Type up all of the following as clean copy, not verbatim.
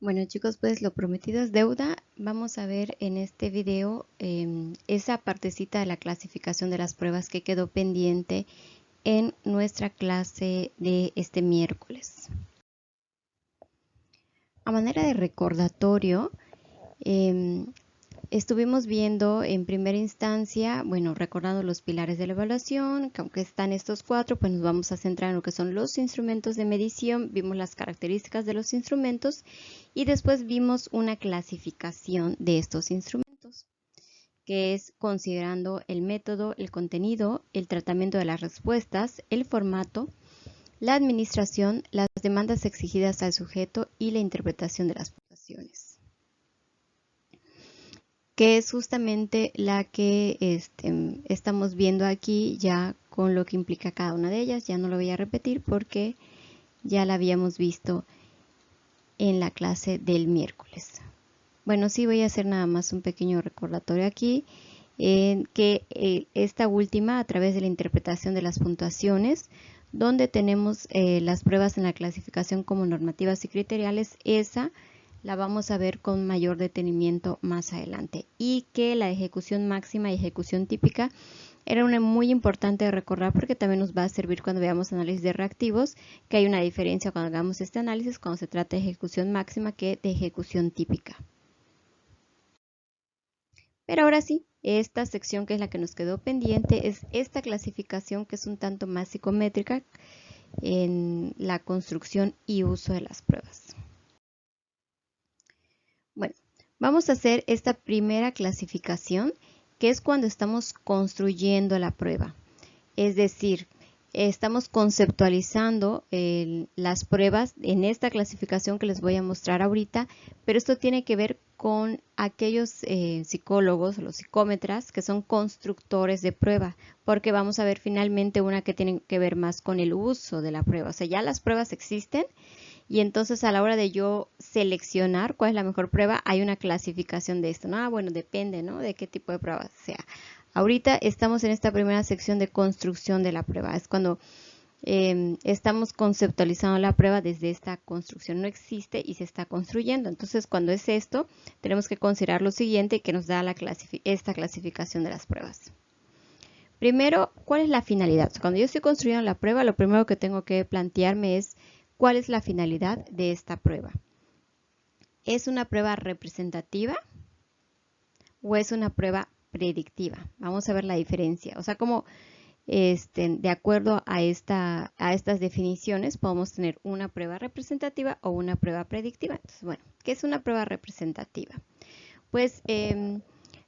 Bueno chicos, pues lo prometido es deuda. Vamos a ver en este video esa partecita de la clasificación de las pruebas que quedó pendiente en nuestra clase de este miércoles. A manera de recordatorio, estuvimos viendo en primera instancia, bueno, recordando los pilares de la evaluación, que aunque están estos cuatro, pues nos vamos a centrar en lo que son los instrumentos de medición, vimos las características de los instrumentos y después vimos una clasificación de estos instrumentos, que es considerando el método, el contenido, el tratamiento de las respuestas, el formato, la administración, las demandas exigidas al sujeto y la interpretación de las puntuaciones, que es justamente la que estamos viendo aquí ya con lo que implica cada una de ellas. Ya no lo voy a repetir porque ya la habíamos visto en la clase del miércoles. Bueno, sí voy a hacer nada más un pequeño recordatorio aquí, que esta última a través de la interpretación de las puntuaciones, donde tenemos las pruebas en la clasificación como normativas y criteriales, esa la vamos a ver con mayor detenimiento más adelante, y que la ejecución máxima y ejecución típica era una muy importante de recordar porque también nos va a servir cuando veamos análisis de reactivos, que hay una diferencia cuando hagamos este análisis cuando se trata de ejecución máxima que de ejecución típica. Pero ahora sí, esta sección que es la que nos quedó pendiente es esta clasificación que es un tanto más psicométrica en la construcción y uso de las pruebas. Bueno, vamos a hacer esta primera clasificación, que es cuando estamos construyendo la prueba. Es decir, estamos conceptualizando las pruebas en esta clasificación que les voy a mostrar ahorita, pero esto tiene que ver con aquellos psicólogos, los psicómetras, que son constructores de prueba, porque vamos a ver finalmente una que tiene que ver más con el uso de la prueba. O sea, ya las pruebas existen y entonces a la hora de yo seleccionar cuál es la mejor prueba, hay una clasificación de esto, ¿no? Bueno, depende, ¿no? De qué tipo de prueba sea. Ahorita estamos en esta primera sección de construcción de la prueba. Es cuando estamos conceptualizando la prueba desde esta construcción. No existe y se está construyendo. Entonces, cuando es esto, tenemos que considerar lo siguiente que nos da esta clasificación de las pruebas. Primero, ¿cuál es la finalidad? Cuando yo estoy construyendo la prueba, lo primero que tengo que plantearme es cuál es la finalidad de esta prueba. ¿Es una prueba representativa o es una prueba predictiva? Vamos a ver la diferencia. O sea, como de acuerdo a estas definiciones, podemos tener una prueba representativa o una prueba predictiva. Entonces, bueno, ¿qué es una prueba representativa? Pues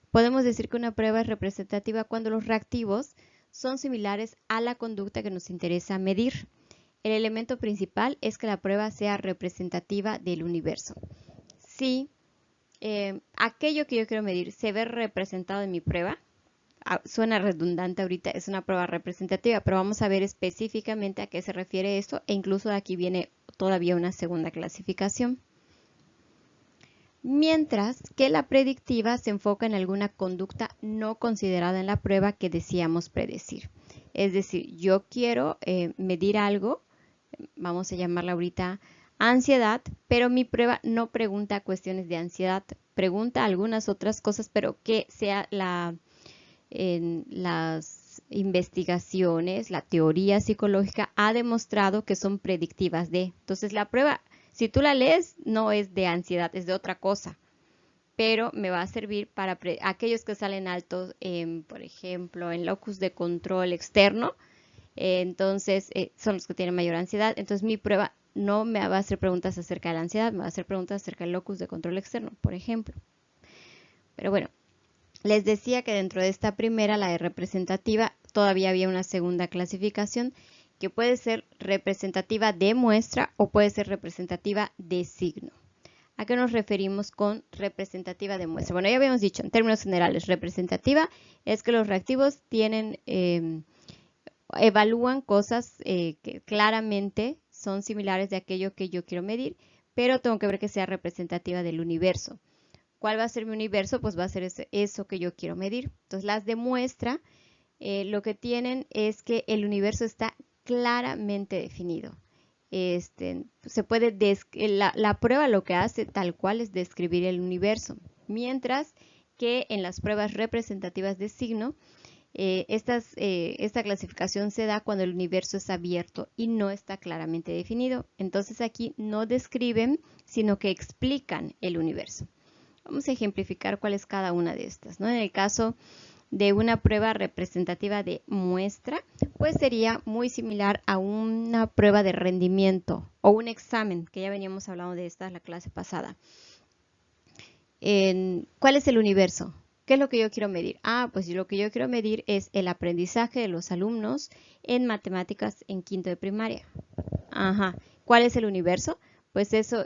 podemos decir que una prueba es representativa cuando los reactivos son similares a la conducta que nos interesa medir. El elemento principal es que la prueba sea representativa del universo. Si aquello que yo quiero medir se ve representado en mi prueba, suena redundante ahorita, es una prueba representativa, pero vamos a ver específicamente a qué se refiere esto, e incluso de aquí viene todavía una segunda clasificación. Mientras que la predictiva se enfoca en alguna conducta no considerada en la prueba que deseamos predecir. Es decir, yo quiero medir algo, vamos a llamarla ahorita ansiedad, pero mi prueba no pregunta cuestiones de ansiedad, pregunta algunas otras cosas, pero que sea en las investigaciones, la teoría psicológica ha demostrado que son predictivas de. Entonces la prueba, si tú la lees, no es de ansiedad, es de otra cosa, pero me va a servir para aquellos que salen altos, por ejemplo, en locus de control externo, entonces son los que tienen mayor ansiedad. Entonces mi prueba no me va a hacer preguntas acerca de la ansiedad, me va a hacer preguntas acerca del locus de control externo, por ejemplo. Pero bueno, les decía que dentro de esta primera, la de representativa, todavía había una segunda clasificación que puede ser representativa de muestra o puede ser representativa de signo. ¿A qué nos referimos con representativa de muestra? Bueno, ya habíamos dicho en términos generales, representativa es que los reactivos tienen, evalúan cosas que claramente son similares de aquello que yo quiero medir, pero tengo que ver que sea representativa del universo. ¿Cuál va a ser mi universo? Pues va a ser eso que yo quiero medir. Entonces las de muestra lo que tienen es que el universo está claramente definido. la prueba lo que hace tal cual es describir el universo, mientras que en las pruebas representativas de signo, esta clasificación se da cuando el universo es abierto y no está claramente definido. Entonces aquí no describen, sino que explican el universo. Vamos a ejemplificar cuál es cada una de estas, ¿no? En el caso de una prueba representativa de muestra, pues sería muy similar a una prueba de rendimiento o un examen, que ya veníamos hablando de esta en la clase pasada. ¿Cuál es el universo? ¿Qué es lo que yo quiero medir? Pues lo que yo quiero medir es el aprendizaje de los alumnos en matemáticas en quinto de primaria. Ajá. ¿Cuál es el universo? Pues eso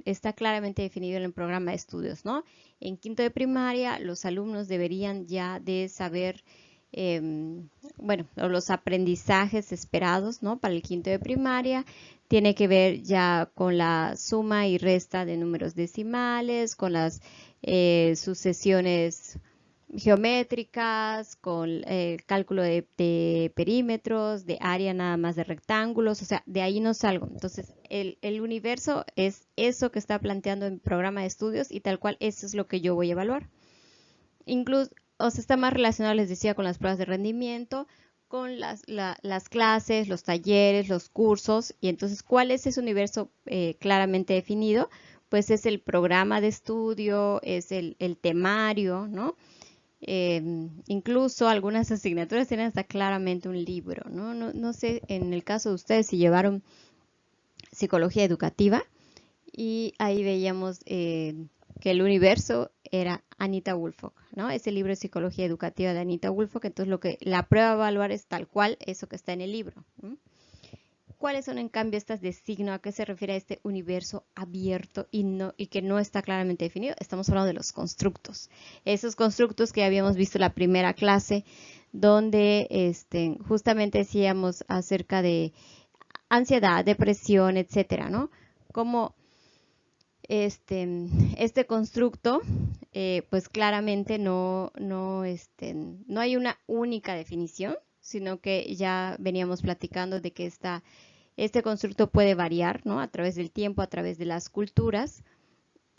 está claramente definido en el programa de estudios, ¿no? En quinto de primaria, los alumnos deberían ya de saber, los aprendizajes esperados, ¿no? Para el quinto de primaria. Tiene que ver ya con la suma y resta de números decimales, con las sucesiones geométricas, con el cálculo de perímetros, de área nada más de rectángulos, o sea, de ahí no salgo. Entonces, el universo es eso que está planteando en programa de estudios y tal cual eso es lo que yo voy a evaluar. Incluso, o sea, está más relacionado, les decía, con las pruebas de rendimiento, con las clases, los talleres, los cursos, y entonces, ¿cuál es ese universo claramente definido? Pues es el programa de estudio, es el temario, ¿no? Incluso algunas asignaturas tienen hasta claramente un libro, ¿no? No sé, en el caso de ustedes, si llevaron psicología educativa, y ahí veíamos que el universo era Anita Woolfolk, ¿no? Ese libro de psicología educativa de Anita Woolfolk, entonces lo que la prueba va a evaluar es tal cual eso que está en el libro, ¿no? ¿Cuáles son en cambio estas de signo? ¿A qué se refiere a este universo abierto y que no está claramente definido? Estamos hablando de los constructos. Esos constructos que habíamos visto en la primera clase, donde justamente decíamos acerca de ansiedad, depresión, etcétera, ¿no? Como este constructo, pues claramente no hay una única definición, sino que ya veníamos platicando de que este constructo puede variar, ¿no? A través del tiempo, a través de las culturas,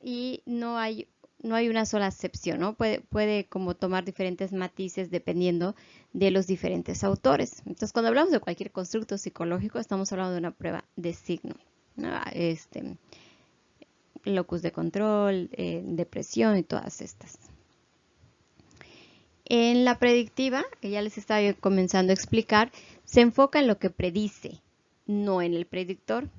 y no hay una sola acepción, ¿no? Puede como tomar diferentes matices dependiendo de los diferentes autores. Entonces, cuando hablamos de cualquier constructo psicológico, estamos hablando de una prueba de signo, ¿no? Locus de control, depresión y todas estas. En la predictiva, que ya les estaba comenzando a explicar, se enfoca en lo que predice, no en el predictor.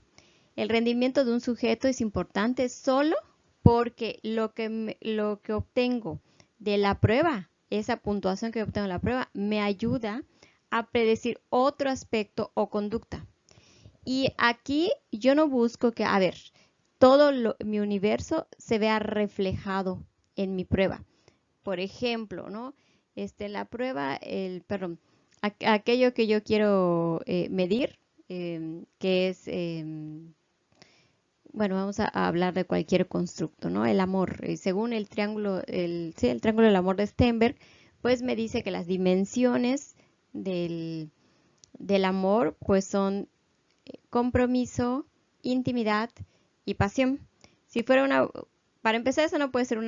El rendimiento de un sujeto es importante solo porque lo que obtengo de la prueba, esa puntuación que obtengo de la prueba, me ayuda a predecir otro aspecto o conducta. Y aquí yo no busco que, mi universo se vea reflejado en mi prueba. Por ejemplo, ¿no? La prueba, aquello que yo quiero medir, que es, vamos a hablar de cualquier constructo, ¿no? El amor. Según el triángulo, el triángulo del amor de Sternberg, pues me dice que las dimensiones del amor, pues son compromiso, intimidad y pasión. Si fuera para empezar, eso no puede ser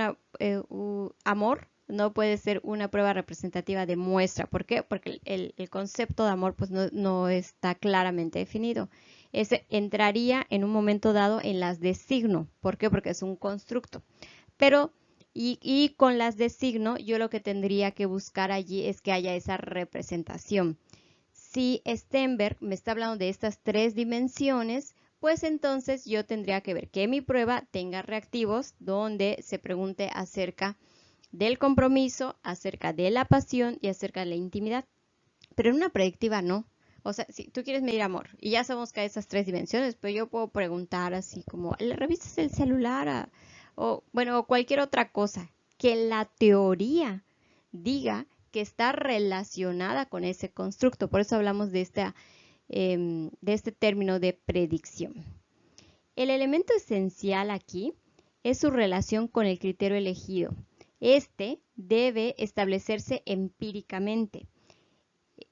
amor, no puede ser una prueba representativa de muestra. ¿Por qué? Porque el concepto de amor pues no está claramente definido. Ese entraría en un momento dado en las de signo. ¿Por qué? Porque es un constructo. Pero, y con las de signo, yo lo que tendría que buscar allí es que haya esa representación. Si Sternberg me está hablando de estas tres dimensiones, pues entonces yo tendría que ver que mi prueba tenga reactivos donde se pregunte acerca del compromiso, acerca de la pasión y acerca de la intimidad. Pero en una predictiva no. O sea, si tú quieres medir amor y ya sabemos que hay esas tres dimensiones, pues yo puedo preguntar así como, ¿le revisas el celular? O cualquier otra cosa que la teoría diga que está relacionada con ese constructo. Por eso hablamos de este término de predicción. El elemento esencial aquí es su relación con el criterio elegido. Este debe establecerse empíricamente.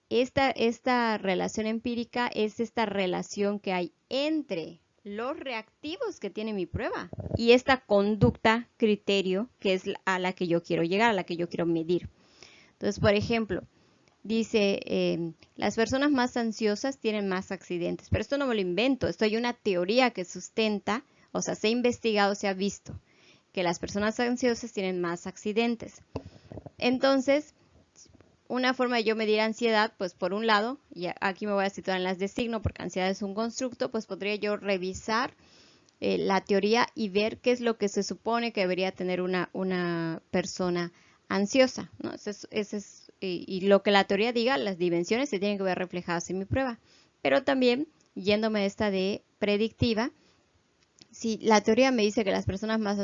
Esta relación empírica es esta relación que hay entre los reactivos que tiene mi prueba y esta conducta, criterio, que es a la que yo quiero llegar, a la que yo quiero medir. Entonces, por ejemplo, dice, las personas más ansiosas tienen más accidentes, pero esto no me lo invento, esto hay una teoría que sustenta, o sea, se ha investigado, se ha visto que las personas ansiosas tienen más accidentes. Entonces, una forma de yo medir ansiedad, pues por un lado, y aquí me voy a situar en las de signo, porque ansiedad es un constructo, pues podría yo revisar la teoría y ver qué es lo que se supone que debería tener una persona ansiosa, ¿no? Y lo que la teoría diga, las dimensiones se tienen que ver reflejadas en mi prueba. Pero también, yéndome a esta de predictiva, si la teoría me dice que las personas más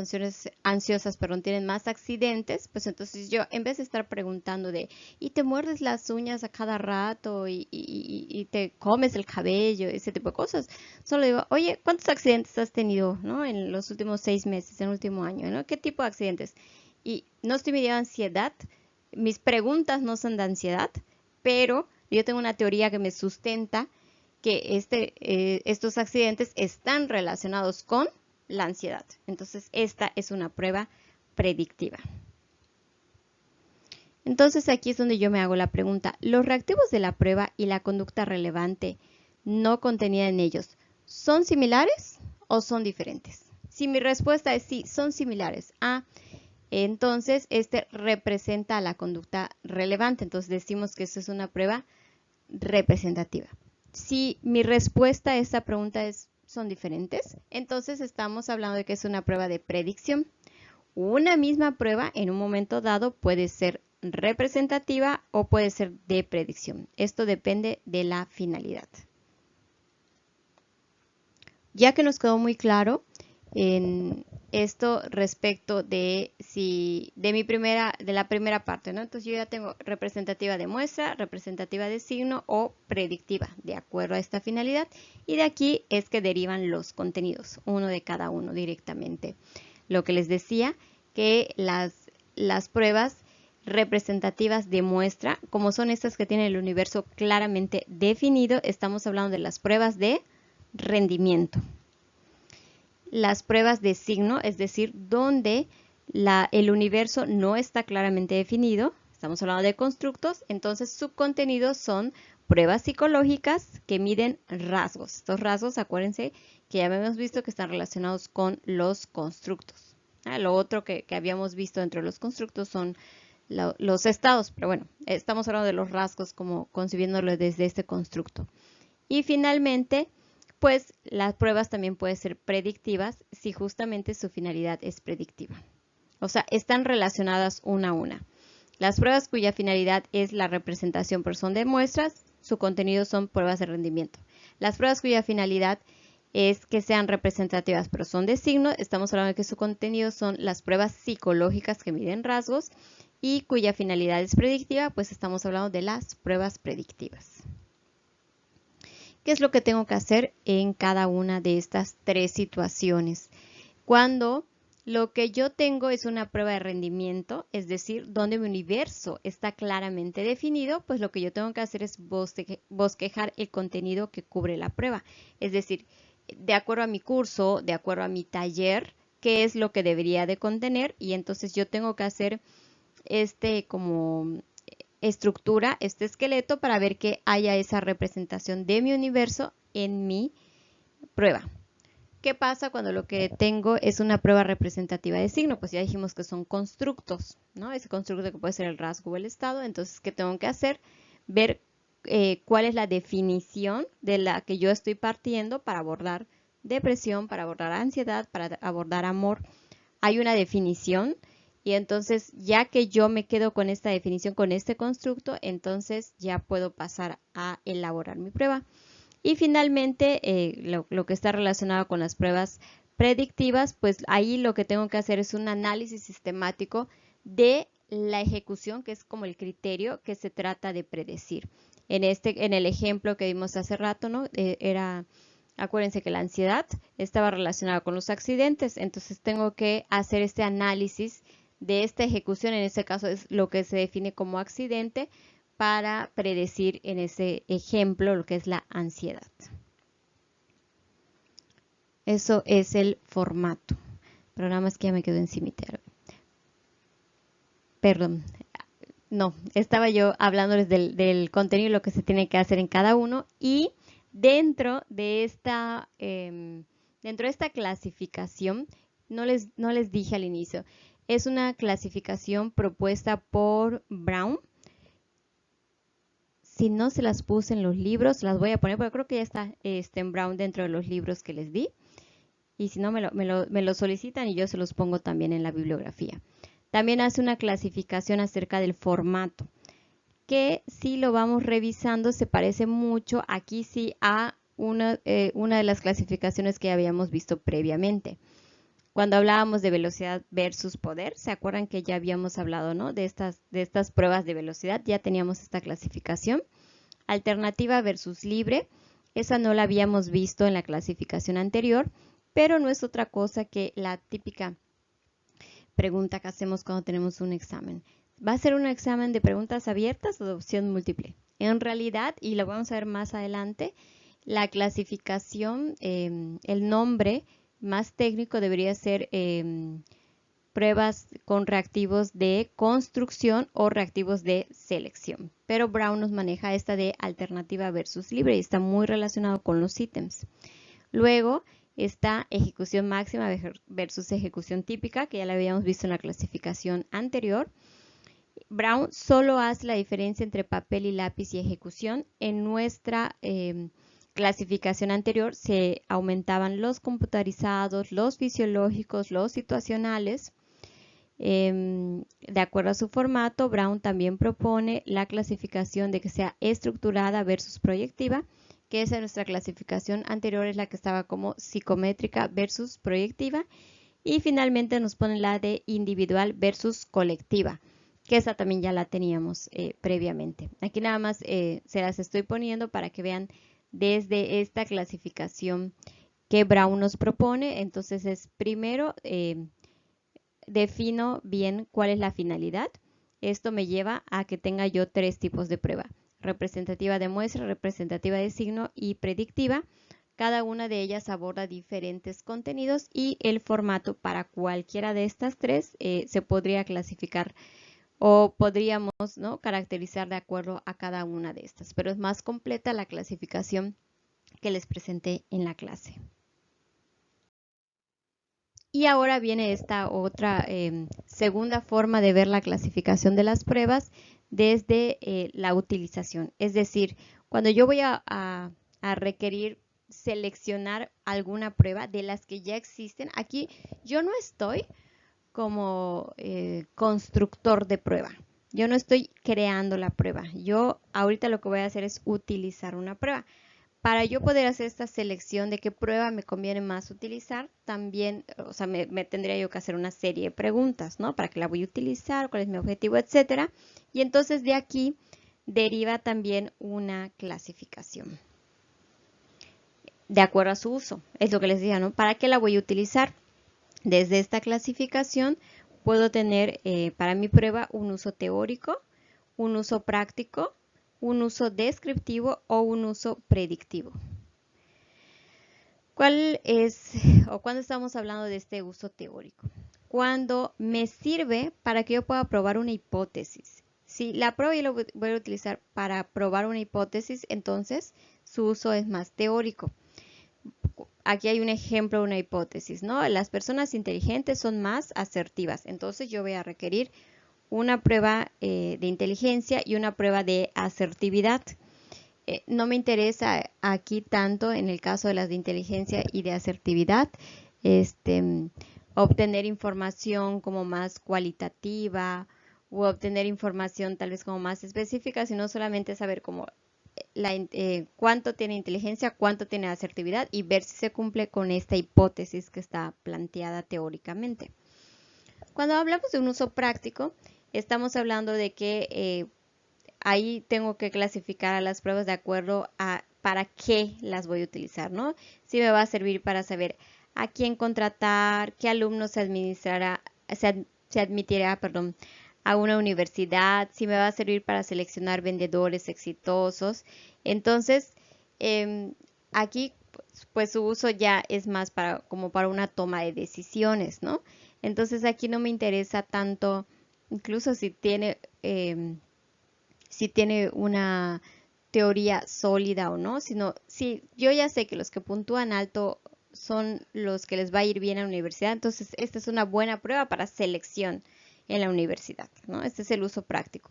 ansiosas tienen más accidentes, pues entonces yo, en vez de estar preguntando ¿y te muerdes las uñas a cada rato y te comes el cabello, ese tipo de cosas? Solo digo, oye, ¿cuántos accidentes has tenido, ¿no? En los últimos 6 meses, en el último año, ¿no? ¿Qué tipo de accidentes? Y no estoy midiendo ansiedad, mis preguntas no son de ansiedad, pero yo tengo una teoría que me sustenta que estos accidentes están relacionados con la ansiedad. Entonces, esta es una prueba predictiva. Entonces, aquí es donde yo me hago la pregunta, ¿los reactivos de la prueba y la conducta relevante no contenida en ellos son similares o son diferentes? Si mi respuesta es sí, son similares, entonces este representa a la conducta relevante. Entonces, decimos que esto es una prueba representativa. Si mi respuesta a esta pregunta son diferentes, entonces estamos hablando de que es una prueba de predicción. Una misma prueba en un momento dado puede ser representativa o puede ser de predicción. Esto depende de la finalidad. Ya que nos quedó muy claro en esto respecto de la primera parte, ¿no? Entonces yo ya tengo representativa de muestra, representativa de signo o predictiva, de acuerdo a esta finalidad. Y de aquí es que derivan los contenidos, uno de cada uno directamente. Lo que les decía, que las pruebas representativas de muestra, como son estas que tienen el universo claramente definido, estamos hablando de las pruebas de rendimiento. Las pruebas de signo, es decir, donde el universo no está claramente definido, estamos hablando de constructos, entonces su contenido son pruebas psicológicas que miden rasgos. Estos rasgos, acuérdense que ya habíamos visto que están relacionados con los constructos. Lo otro que habíamos visto dentro de los constructos son los estados, pero bueno, estamos hablando de los rasgos como concibiéndolo desde este constructo. Y finalmente, pues las pruebas también pueden ser predictivas si justamente su finalidad es predictiva. O sea, están relacionadas una a una. Las pruebas cuya finalidad es la representación, pero son de muestras, su contenido son pruebas de rendimiento. Las pruebas cuya finalidad es que sean representativas, pero son de signo, estamos hablando de que su contenido son las pruebas psicológicas que miden rasgos y cuya finalidad es predictiva, pues estamos hablando de las pruebas predictivas. ¿Qué es lo que tengo que hacer en cada una de estas tres situaciones? Cuando lo que yo tengo es una prueba de rendimiento, es decir, donde mi universo está claramente definido, pues lo que yo tengo que hacer es bosquejar el contenido que cubre la prueba. Es decir, de acuerdo a mi curso, de acuerdo a mi taller, qué es lo que debería de contener, y entonces yo tengo que hacer como estructura, este esqueleto, para ver que haya esa representación de mi universo en mi prueba. ¿Qué pasa cuando lo que tengo es una prueba representativa de signo? Pues ya dijimos que son constructos, ¿no? Ese constructo que puede ser el rasgo o el estado. Entonces, ¿qué tengo que hacer? Ver cuál es la definición de la que yo estoy partiendo para abordar depresión, para abordar ansiedad, para abordar amor. Hay una definición. Y entonces, ya que yo me quedo con esta definición, con este constructo, entonces ya puedo pasar a elaborar mi prueba. Y finalmente, lo que está relacionado con las pruebas predictivas, pues ahí lo que tengo que hacer es un análisis sistemático de la ejecución, que es como el criterio que se trata de predecir. En el ejemplo que vimos hace rato, ¿no? Acuérdense que la ansiedad estaba relacionada con los accidentes, entonces tengo que hacer este análisis de esta ejecución, en este caso es lo que se define como accidente, para predecir en ese ejemplo lo que es la ansiedad. Eso es el formato. Pero nada más que ya me quedo encima. Perdón. No, estaba yo hablándoles del contenido y lo que se tiene que hacer en cada uno. Y dentro de esta clasificación, no les dije al inicio, es una clasificación propuesta por Brown. Si no se las puse en los libros, las voy a poner, porque creo que ya está en Brown dentro de los libros que les di. Y si no, me lo solicitan y yo se los pongo también en la bibliografía. También hace una clasificación acerca del formato, que si lo vamos revisando se parece mucho aquí sí a una de las clasificaciones que habíamos visto previamente. Cuando hablábamos de velocidad versus poder, ¿se acuerdan que ya habíamos hablado, ¿no? de estas pruebas de velocidad? Ya teníamos esta clasificación. Alternativa versus libre, esa no la habíamos visto en la clasificación anterior, pero no es otra cosa que la típica pregunta que hacemos cuando tenemos un examen. ¿Va a ser un examen de preguntas abiertas o de opción múltiple? En realidad, y lo vamos a ver más adelante, la clasificación, el nombre más técnico debería ser pruebas con reactivos de construcción o reactivos de selección. Pero Brown nos maneja esta de alternativa versus libre y está muy relacionado con los ítems. Luego está ejecución máxima versus ejecución típica, que ya la habíamos visto en la clasificación anterior. Brown solo hace la diferencia entre papel y lápiz y ejecución. En nuestra clasificación anterior se aumentaban los computarizados, los fisiológicos, los situacionales. De acuerdo a su formato, Brown también propone la clasificación de que sea estructurada versus proyectiva, que esa nuestra clasificación anterior es la que estaba como psicométrica versus proyectiva. Y finalmente nos pone la de individual versus colectiva, que esa también ya la teníamos previamente. Aquí nada más se las estoy poniendo para que vean desde esta clasificación que Brown nos propone. Entonces es primero defino bien cuál es la finalidad. Esto me lleva a que tenga yo 3 tipos de prueba: representativa de muestra, representativa de signo y predictiva. Cada una de ellas aborda diferentes contenidos y el formato para cualquiera de estas 3 se podría clasificar o podríamos, ¿no?, caracterizar de acuerdo a cada una de estas, pero es más completa la clasificación que les presenté en la clase. Y ahora viene esta otra segunda forma de ver la clasificación de las pruebas desde la utilización. Es decir, cuando yo voy a requerir seleccionar alguna prueba de las que ya existen, aquí yo no estoy como constructor de prueba. Yo no estoy creando la prueba. Yo ahorita lo que voy a hacer es utilizar una prueba. Para yo poder hacer esta selección de qué prueba me conviene más utilizar, también, o sea, me tendría yo que hacer una serie de preguntas, ¿no? ¿Para qué la voy a utilizar? ¿Cuál es mi objetivo? Etcétera. Y entonces de aquí deriva también una clasificación de acuerdo a su uso. Es lo que les decía, ¿no? ¿Para qué la voy a utilizar? Desde esta clasificación puedo tener para mi prueba un uso teórico, un uso práctico, un uso descriptivo o un uso predictivo. ¿Cuál es o cuándo estamos hablando de este uso teórico? Cuando me sirve para que yo pueda probar una hipótesis. Si la prueba yo la voy a utilizar para probar una hipótesis, entonces su uso es más teórico. Aquí hay un ejemplo de una hipótesis, ¿no? Las personas inteligentes son más asertivas. Entonces yo voy a requerir una prueba de inteligencia y una prueba de asertividad. No me interesa aquí tanto en el caso de las de inteligencia y de asertividad, obtener información como más cualitativa o obtener información tal vez como más específica, sino solamente saber cómo cuánto tiene inteligencia, cuánto tiene asertividad y ver si se cumple con esta hipótesis que está planteada teóricamente. Cuando hablamos de un uso práctico, estamos hablando de que ahí tengo que clasificar a las pruebas de acuerdo a para qué las voy a utilizar, ¿no? Si me va a servir para saber a quién contratar, qué alumnos se admitirá, perdón, a una universidad, si me va a servir para seleccionar vendedores exitosos. Entonces, aquí pues su uso ya es más como para una toma de decisiones, ¿no? Entonces aquí no me interesa tanto, incluso si tiene una teoría sólida o no, sino si yo ya sé que los que puntúan alto son los que les va a ir bien a la universidad, entonces esta es una buena prueba para selección en la universidad, ¿no? Este es el uso práctico.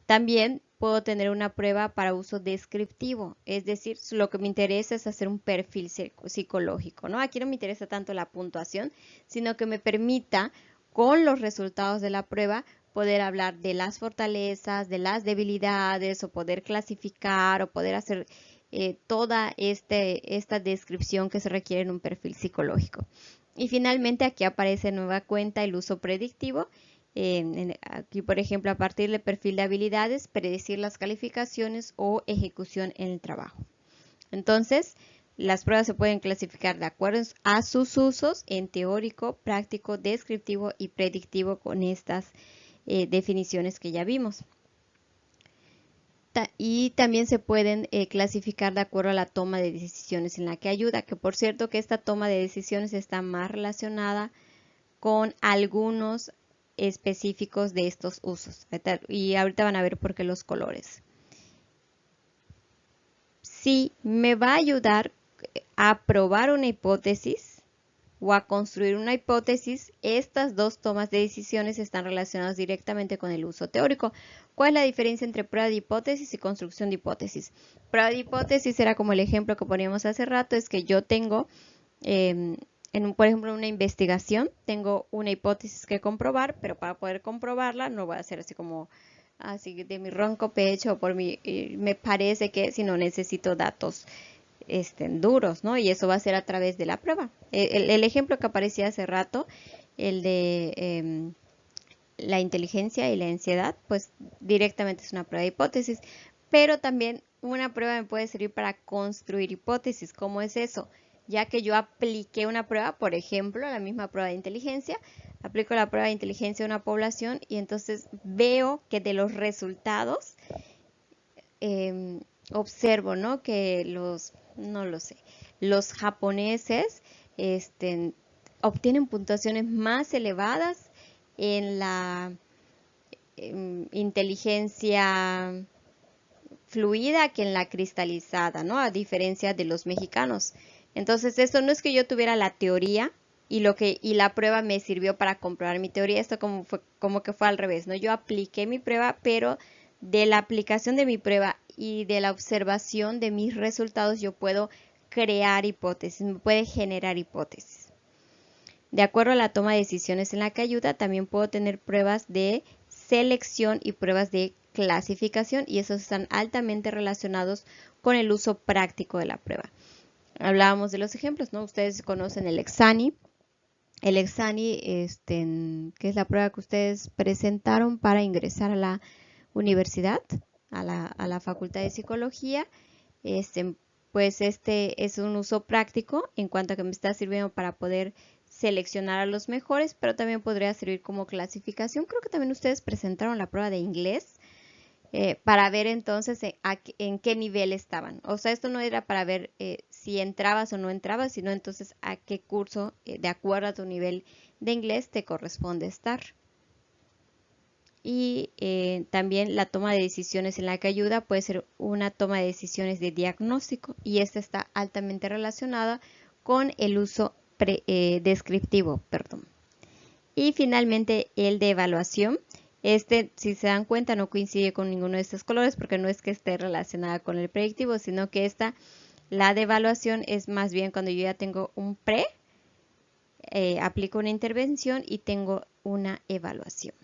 También puedo tener una prueba para uso descriptivo, es decir, lo que me interesa es hacer un perfil psicológico, ¿no? Aquí no me interesa tanto la puntuación, sino que me permita, con los resultados de la prueba, poder hablar de las fortalezas, de las debilidades, o poder clasificar, o poder hacer toda esta descripción que se requiere en un perfil psicológico. Y finalmente aquí aparece nueva cuenta el uso predictivo. Aquí, por ejemplo, a partir del perfil de habilidades, predecir las calificaciones o ejecución en el trabajo. Entonces, las pruebas se pueden clasificar de acuerdo a sus usos en teórico, práctico, descriptivo y predictivo con estas definiciones que ya vimos. Y también se pueden clasificar de acuerdo a la toma de decisiones en la que ayuda, que por cierto que esta toma de decisiones está más relacionada con algunos específicos de estos usos. Y ahorita van a ver por qué los colores. Si me va a ayudar a probar una hipótesis o a construir una hipótesis, estas dos tomas de decisiones están relacionadas directamente con el uso teórico. ¿Cuál es la diferencia entre prueba de hipótesis y construcción de hipótesis? Prueba de hipótesis era como el ejemplo que poníamos hace rato, es que yo tengo, por ejemplo, en una investigación, tengo una hipótesis que comprobar, pero para poder comprobarla no voy a hacer así como así de mi ronco pecho, me parece que si no necesito datos duros, ¿no? Y eso va a ser a través de la prueba. El ejemplo que aparecía hace rato, el de la inteligencia y la ansiedad, pues directamente es una prueba de hipótesis, pero también una prueba me puede servir para construir hipótesis. ¿Cómo es eso? Ya que yo apliqué una prueba, por ejemplo, la misma prueba de inteligencia, aplico la prueba de inteligencia a una población y entonces veo que de los resultados observo, ¿no? Que los japoneses obtienen puntuaciones más elevadas en la inteligencia fluida que en la cristalizada, ¿no? A diferencia de los mexicanos. Entonces, esto no es que yo tuviera la teoría y la prueba me sirvió para comprobar mi teoría, esto como que fue al revés, ¿no? Yo apliqué mi prueba, pero de la aplicación de mi prueba y de la observación de mis resultados yo puedo crear hipótesis, me puede generar hipótesis. De acuerdo a la toma de decisiones en la que ayuda, también puedo tener pruebas de selección y pruebas de clasificación, y esos están altamente relacionados con el uso práctico de la prueba. Hablábamos de los ejemplos, ¿no? Ustedes conocen el Exani. El Exani, que es la prueba que ustedes presentaron para ingresar a la universidad, a la Facultad de Psicología. Pues es un uso práctico en cuanto a que me está sirviendo para poder seleccionar a los mejores, pero también podría servir como clasificación. Creo que también ustedes presentaron la prueba de inglés para ver entonces en qué nivel estaban. O sea, esto no era para ver si entrabas o no entrabas, sino entonces a qué curso, de acuerdo a tu nivel de inglés, te corresponde estar. Y también la toma de decisiones en la que ayuda puede ser una toma de decisiones de diagnóstico, y esta está altamente relacionada con el uso descriptivo, perdón. Y finalmente el de evaluación. Si se dan cuenta, no coincide con ninguno de estos colores porque no es que esté relacionada con el predictivo, sino que la de evaluación es más bien cuando yo ya tengo un aplico una intervención y tengo una evaluación.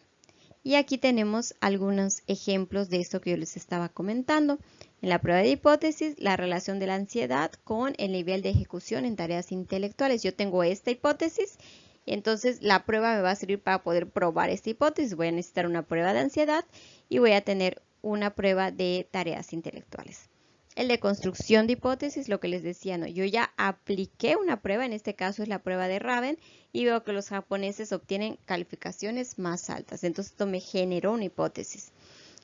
Y aquí tenemos algunos ejemplos de esto que yo les estaba comentando. En la prueba de hipótesis, la relación de la ansiedad con el nivel de ejecución en tareas intelectuales. Yo tengo esta hipótesis, entonces la prueba me va a servir para poder probar esta hipótesis. Voy a necesitar una prueba de ansiedad y voy a tener una prueba de tareas intelectuales. El de construcción de hipótesis, lo que les decía, no, yo ya apliqué una prueba, en este caso es la prueba de Raven, y veo que los japoneses obtienen calificaciones más altas. Entonces esto me generó una hipótesis.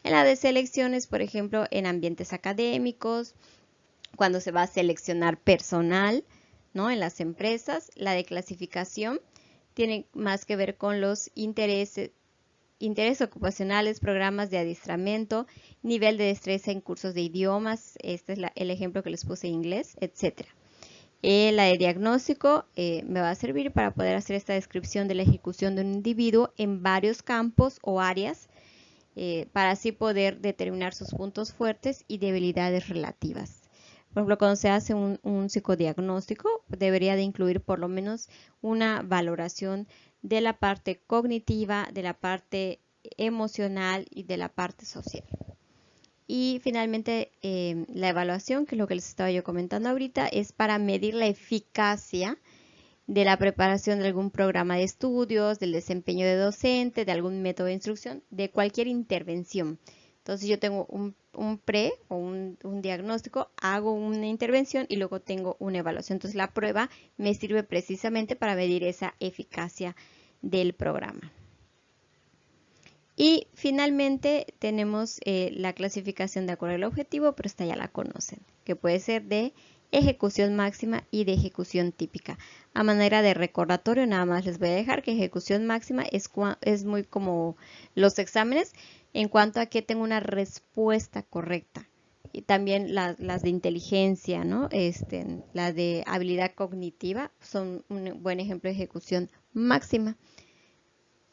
En la de selecciones, por ejemplo, en ambientes académicos, cuando se va a seleccionar personal, ¿no? En las empresas. La de clasificación tiene más que ver con los intereses ocupacionales, programas de adiestramiento, nivel de destreza en cursos de idiomas, este es el ejemplo que les puse en inglés, etc. La de diagnóstico me va a servir para poder hacer esta descripción de la ejecución de un individuo en varios campos o áreas, para así poder determinar sus puntos fuertes y debilidades relativas. Por ejemplo, cuando se hace un psicodiagnóstico, debería de incluir por lo menos una valoración de la parte cognitiva, de la parte emocional y de la parte social. Y finalmente, la evaluación, que es lo que les estaba yo comentando ahorita, es para medir la eficacia de la preparación de algún programa de estudios, del desempeño de docente, de algún método de instrucción, de cualquier intervención. Entonces yo tengo un pre o un diagnóstico, hago una intervención y luego tengo una evaluación. Entonces la prueba me sirve precisamente para medir esa eficacia del programa. Y finalmente tenemos la clasificación de acuerdo al objetivo, pero esta ya la conocen, que puede ser de ejecución máxima y de ejecución típica. A manera de recordatorio, nada más les voy a dejar que ejecución máxima es muy como los exámenes en cuanto a que tengo una respuesta correcta. Y también las de inteligencia, ¿no? La de habilidad cognitiva son un buen ejemplo de ejecución máxima.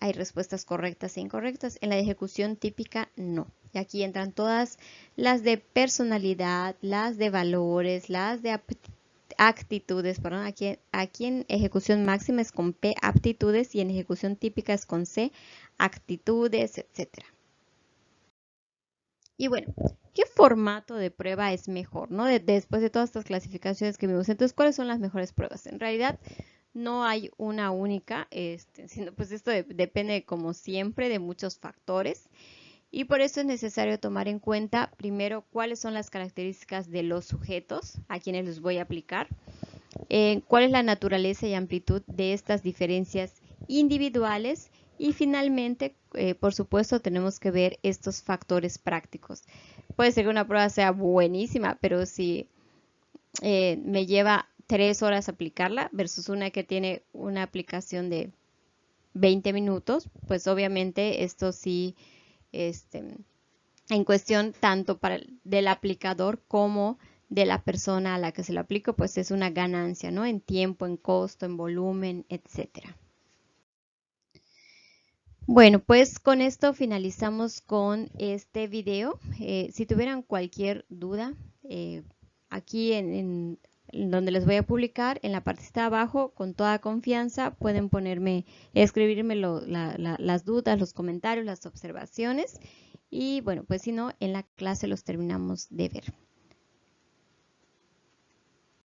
Hay respuestas correctas e incorrectas. En la de ejecución típica, no. Y aquí entran todas las de personalidad, las de valores, las de actitudes. Perdón, aquí en ejecución máxima es con P, aptitudes, y en ejecución típica es con C, actitudes, etc. Y bueno, ¿qué formato de prueba es mejor, ¿no? Después de todas estas clasificaciones que vimos. Entonces, ¿cuáles son las mejores pruebas? En realidad, no hay una única, sino pues esto depende, como siempre, de muchos factores. Y por eso es necesario tomar en cuenta, primero, cuáles son las características de los sujetos a quienes los voy a aplicar, cuál es la naturaleza y amplitud de estas diferencias individuales y finalmente, por supuesto, tenemos que ver estos factores prácticos. Puede ser que una prueba sea buenísima, pero si me lleva 3 horas aplicarla versus una que tiene una aplicación de 20 minutos, pues obviamente esto sí, en cuestión tanto del aplicador como de la persona a la que se lo aplico, pues es una ganancia, ¿no? En tiempo, en costo, en volumen, etcétera. Bueno, pues con esto finalizamos con este video. Si tuvieran cualquier duda, aquí en donde les voy a publicar, en la partecita de abajo, con toda confianza, pueden escribirme las dudas, los comentarios, las observaciones. Y bueno, pues si no, en la clase los terminamos de ver.